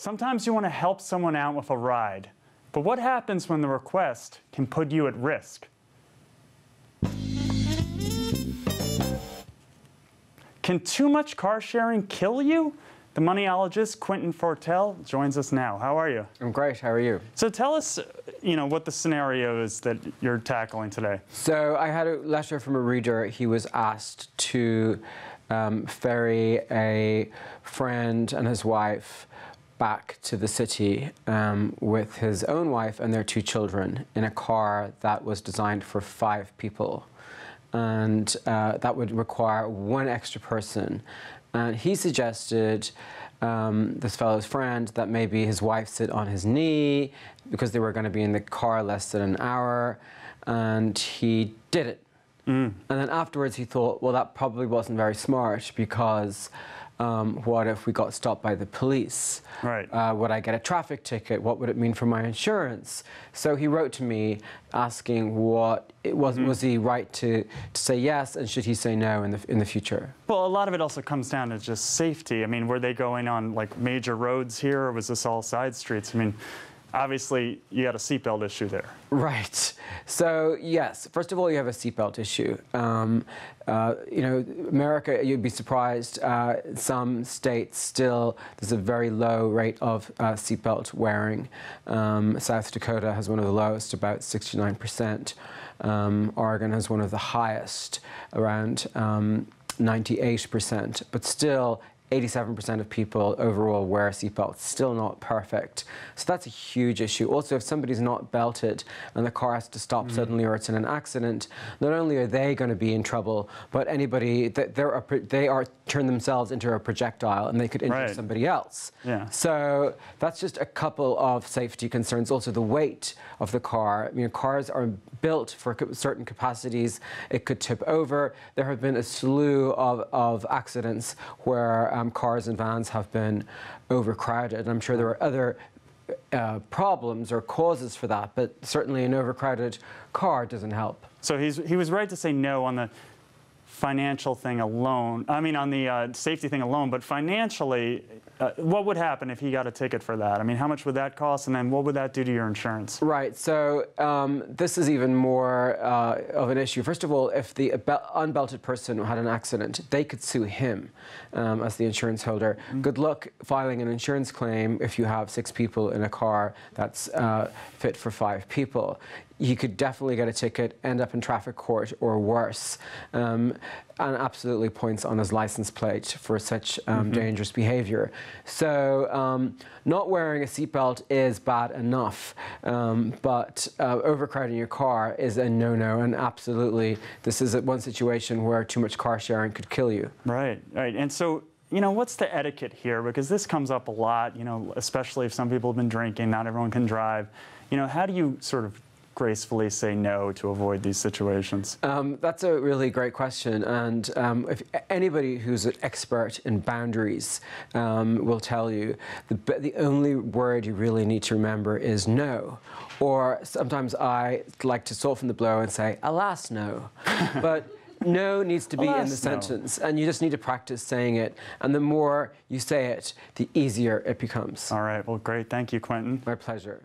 Sometimes you want to help someone out with a ride, but what happens when the request can put you at risk? Can too much car sharing kill you? The Moneyologist Quentin Fottrell joins us now. How are you? I'm great. How are you? So tell us, what the scenario is that you're tackling today. So I had a letter from a reader. He was asked to ferry a friend and his wife back to the city with his own wife and their 2 children in a car that was designed for 5 people. And that would require 1 extra person. And he suggested, this fellow's friend, that maybe his wife sit on his knee because they were going to be in the car less than an hour, and he did it. And then afterwards he thought, well, that probably wasn't very smart because what if we got stopped by the police? Right. Would I get a traffic ticket? What would it mean for my insurance? So he wrote to me asking what it was. Was he right to say yes, and should he say no in the future? Well, a lot of it also comes down to just safety. I mean, were they going on like major roads here, or was this all side streets? I mean, obviously, you had a seatbelt issue there. Right. So, yes, first of all, you have a seatbelt issue. America, you'd be surprised, some states still, there's a very low rate of seatbelt wearing. South Dakota has one of the lowest, about 69%. Oregon has one of the highest, around 98%. But still, 87% of people overall wear seatbelts, still not perfect. So that's a huge issue. Also, if somebody's not belted and the car has to stop suddenly or it's in an accident, not only are they going to be in trouble, but anybody, they turn themselves into a projectile and they could injure somebody else. Yeah. So that's just a couple of safety concerns. Also, the weight of the car. I mean, cars are built for certain capacities. It could tip over. There have been a slew of accidents where cars and vans have been overcrowded. I'm sure there are other problems or causes for that, but certainly an overcrowded car doesn't help. So he was right to say no on the financial thing alone. I mean, on the safety thing alone, but financially, what would happen if he got a ticket for that? I mean, how much would that cost, and then what would that do to your insurance? Right, so this is even more of an issue. First of all, if the unbelted person had an accident, they could sue him as the insurance holder. Good luck filing an insurance claim if you have 6 people in a car that's fit for 5 people. He could definitely get a ticket, end up in traffic court or worse, and absolutely points on his license plate for such dangerous behavior. So not wearing a seatbelt is bad enough, but overcrowding your car is a no-no, and absolutely this is one situation where too much car sharing could kill you. Right, right. And so, what's the etiquette here? Because this comes up a lot, especially if some people have been drinking, not everyone can drive. How do you sort of gracefully say no to avoid these situations? That's a really great question, and if anybody who's an expert in boundaries will tell you the only word you really need to remember is no. Or sometimes I like to soften the blow and say, alas, no. But no needs to be in the sentence, and you just need to practice saying it. And the more you say it, the easier it becomes. All right, well, great. Thank you, Quentin. My pleasure.